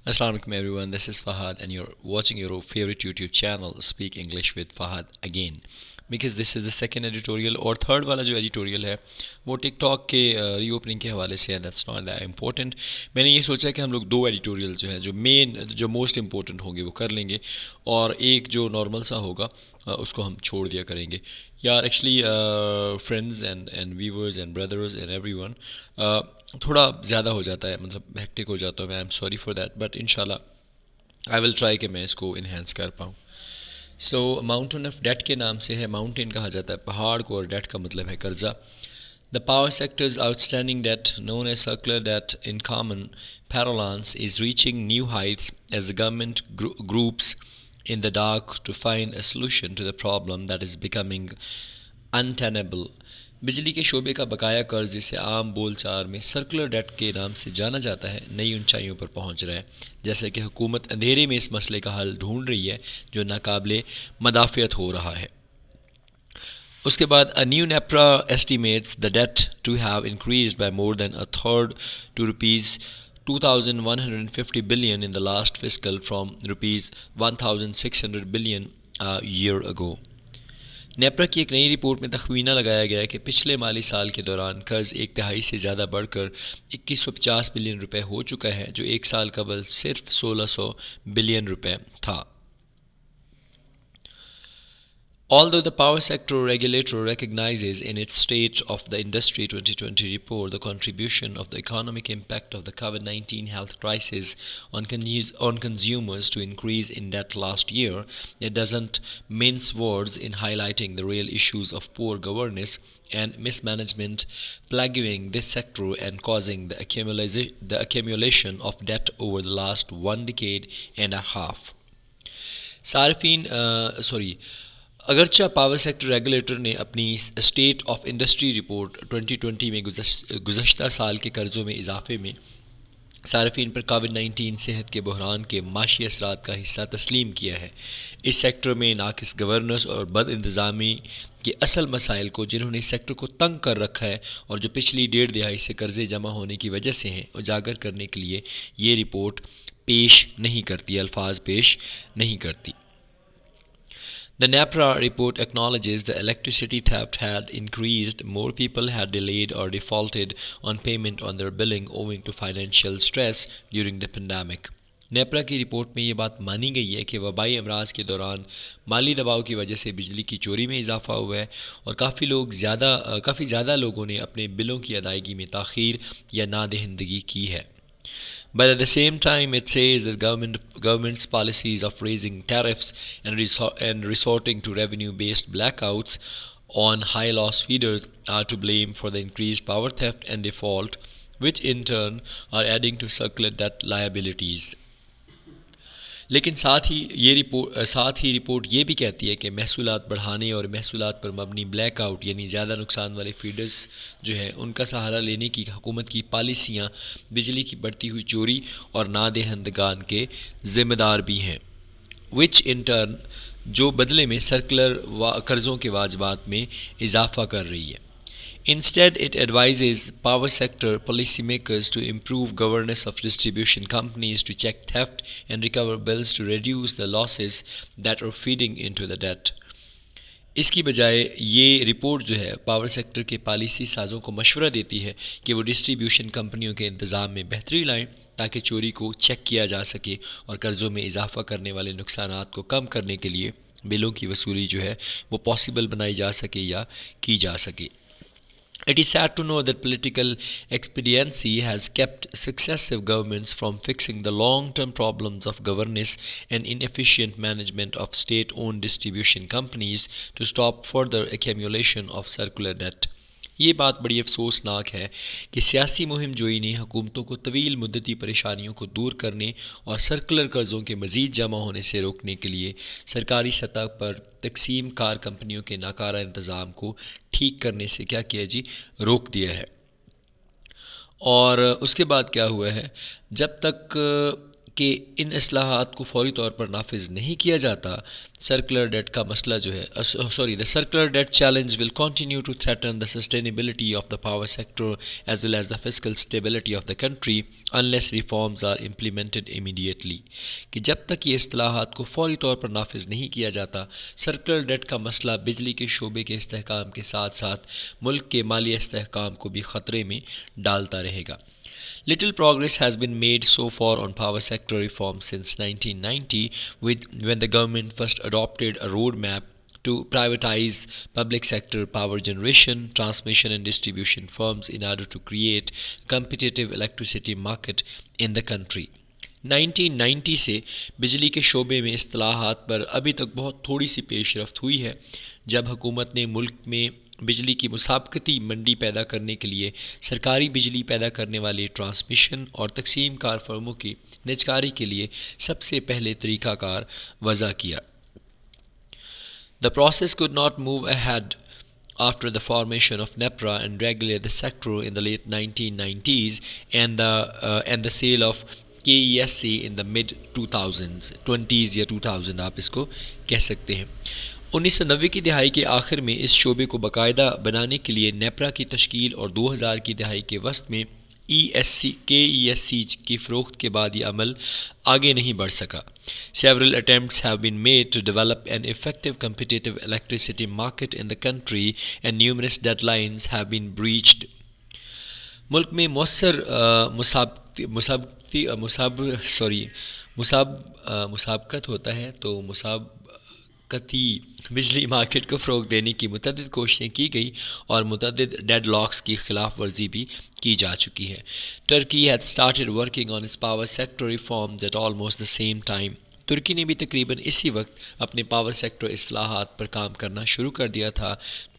Assalamu alaikum everyone, this is Fahad and you're watching your favorite YouTube channel Speak English with Fahad again. Because this is the second editorial और third वाला जो editorial है वो TikTok के reopening के हवाले से है. That's not that important. मैंने ये सोचा कि हम लोग दो एडिटोरियल जो है जो मोस्ट इम्पोर्टेंट होंगे वो कर लेंगे और एक जो नॉर्मल सा होगा उसको हम छोड़ दिया करेंगे. यार actually friends and viewers and brothers and everyone थोड़ा ज़्यादा हो जाता है, मतलब हेक्टिक हो जाता है. I am sorry for that but इंशाल्लाह आई विल ट्राई कि मैं इसको इन्हेंस कर पाऊँ. सो माउंटेन ऑफ डेट के नाम से है. माउंटेन कहा जाता है पहाड़ को और डेट का मतलब है कर्जा. The power sector's outstanding debt, known as circular debt in common parlance, is reaching new heights as the government groups in the dark to find a solution to the problem that is becoming untenable. बिजली के शोबे का बकाया कर्ज, जिसे आम बोलचाल में सर्कुलर डेट के नाम से जाना जाता है, नई ऊंचाइयों पर पहुंच रहा है. जैसे कि हुकूमत अंधेरे में इस मसले का हल ढूंढ रही है जो नाकाबिले मदाफ़ियत हो रहा है. उसके बाद a new NEPRA estimates the debt to have increased by more than a third to rupees 2,150 billion in the last fiscal from rupees 1,600 billion a year ago. NEPRA की एक नई रिपोर्ट में तखमीना लगाया गया है कि पिछले माली साल के दौरान कर्ज एक तिहाई से ज़्यादा बढ़कर 2150 बिलियन रुपए हो चुका है, जो एक साल कबल सिर्फ 1600 बिलियन रुपए था. Although the power sector regulator recognizes in its State of the Industry 2020 report the contribution of the economic impact of the COVID-19 health crisis on consumers to increase in debt last year, it doesn't mince words in highlighting the real issues of poor governance and mismanagement plaguing this sector and causing the accumulation of debt over the last 1 decade and a half. अगरचा power sector regulator ने अपनी state of industry report 2020 में गुज़श्ता साल के कर्ज़ों में इजाफे में सार्फिन पर कोविड-19 सेहत के बहरान के माशी असरात का हिस्सा तस्लीम किया है. इस सेक्टर में नाकिस गवर्नेंस और बद इंतज़ामी के असल मसाइल को, जिन्होंने इस सेक्टर को तंग कर रखा है और जो पिछली डेढ़ दिहाई से कर्ज़े जमा होने की वजह से हैं, उजागर करने के लिए ये रिपोर्ट पेश नहीं करती, अल्फाज पेश नहीं करती. The NEPRA report acknowledges the electricity theft had increased, more people had delayed or defaulted on payment on their billing owing to financial stress during the pandemic. NEPRA की रिपोर्ट में ये बात मानी गई है कि वबाई अमराज के दौरान माली दबाव की वजह से बिजली की चोरी में इजाफा हुआ है और काफ़ी ज़्यादा लोगों ने अपने बिलों की अदायगी में ताख़ीर या नादहिंदगी की है. But at the same time, it says that government's policies of raising tariffs and resorting to revenue-based blackouts on high-loss feeders are to blame for the increased power theft and default, which in turn are adding to circular debt liabilities. लेकिन साथ ही report ये भी कहती है कि महसूलात बढ़ाने और महसूलात पर मबनी ब्लैकआउट यानी ज़्यादा नुकसान वाले फीडर्स जो हैं उनका सहारा लेने की हुकूमत की पॉलिसियाँ बिजली की बढ़ती हुई चोरी और नादहिंदगान के ज़िम्मेदार भी हैं, विच इन टर्न जो बदले में सर्कुलर कर्ज़ों के वाजबात में इजाफा कर रही है. Instead, it advises power sector policymakers to improve governance of distribution companies, to check theft and recover bills to reduce the losses that are feeding into the debt. इसकी बजाय ये रिपोर्ट जो है पावर सेक्टर के policy साज़ों को मशवरा देती है कि वो डिस्ट्रीब्यूशन कंपनियों के इंतज़ाम में बेहतरी लाएं ताकि चोरी को चेक किया जा सके और कर्ज़ों में इजाफा करने वाले नुकसानात को कम करने के लिए बिलों की वसूली जो है वो पॉसिबल बनाई जा सके या की जा सके. It is sad to know that political expediency has kept successive governments from fixing the long-term problems of governance and inefficient management of state-owned distribution companies to stop further accumulation of circular debt. ये बात बड़ी अफसोसनाक है कि सियासी मुहिम जोई ने हुकूमतों को तवील मुद्दती परेशानियों को दूर करने और सर्कुलर कर्ज़ों के मज़ीद जमा होने से रोकने के लिए सरकारी सतह पर तकसीम कार कंपनियों के नाकारा इंतज़ाम को ठीक करने से क्या किया जी, रोक दिया है. और उसके बाद क्या हुआ है, जब तक कि इन इस्लाहात को फौरी तौर पर नाफिज नहीं किया जाता, सर्कुलर डेट का मसला जो है the circular debt challenge will continue to threaten the sustainability of the power sector as well as the fiscal stability of the country unless reforms are implemented immediately. कि जब तक ये इस्लाहात को फौरी तौर पर नाफिज नहीं किया जाता, सर्कुलर डेट का मसला बिजली के शोबे के इस्तेहकाम के साथ साथ मुल्क के माली इस्तेहकाम को भी ख़तरे में डालता रहेगा। Little progress has been made so far on power sector reform since 1990, when the government first adopted a roadmap to privatize public sector power generation, transmission and distribution firms in order to create a competitive electricity market in the country. 1990 से बिजली के शोबे में इस्तिलाहात पर अभी तक बहुत थोड़ी सी पेशरफ्त हुई है। जब हुकूमत ने मुल्क में बिजली की मुसाबकती मंडी पैदा करने के लिए सरकारी बिजली पैदा करने वाले ट्रांसमिशन और तकसीम कार फर्मों की निजकारी के लिए सबसे पहले तरीक़ाकार वज़ा किया। The process could not move ahead after the formation of NEPRA and regulate the sector in the late 1990s and the sale of KESC in the mid 2000s 20s या 2000 आप इसको कह सकते हैं। 1990 की दिहाई के आखिर में इस शोबे को बाकायदा बनाने के लिए नेपरा की तश्कील और 2000 की दिहाई के वस्त में KESC की फ़रोख्त के बाद ये अमल आगे नहीं बढ़ सका। Several attempts have been made to develop an effective competitive electricity market in the country and numerous deadlines have been breached. मुल्क में मौसर मुसाबकत होता है, तो मुसाबकती बिजली मार्केट को फ़रोग़ देने की मुतअद्दिद कोशिशें की गई और मुतअद्दिद डेडलॉक्स की खिलाफ वर्जी भी की जा चुकी है। Turkey had started working on its power sector reforms at almost the same time. तुर्की ने भी तकरीबन इसी वक्त अपने पावर सेक्टर इस्लाहात पर काम करना शुरू कर दिया था।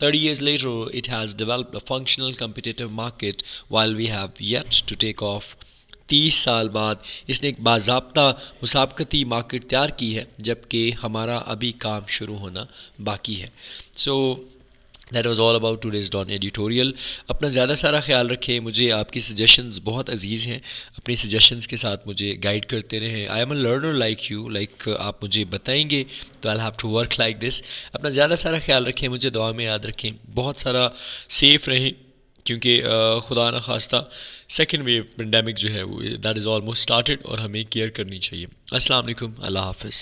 30 years later it has developed a functional competitive market while we have yet to take off। 30 साल बाद इसने एक बाज़ाब्ता मुसाबकती मार्केट तैयार की है, जबकि हमारा अभी काम शुरू होना बाकी है। So that was all about today's Dawn editorial. अपना ज़्यादा सारा ख्याल रखें। मुझे आपकी सजेशंस बहुत अजीज़ हैं, अपनी सजेशंस के साथ मुझे गाइड करते रहें। I am a learner like you, आप मुझे बताएंगे तो I have to work like this. अपना ज़्यादा सारा ख्याल रखें, मुझे दुआ में याद रखें, बहुत सारा सेफ़ रहें, क्योंकि खुदा न खास्ता सेकेंड वेव पेंडेमिक जो है वो दैट इज़ ऑलमोस्ट स्टार्टेड और हमें केयर करनी चाहिए। अस्सलाम वालेकुम, अल्लाह हाफ़िज़।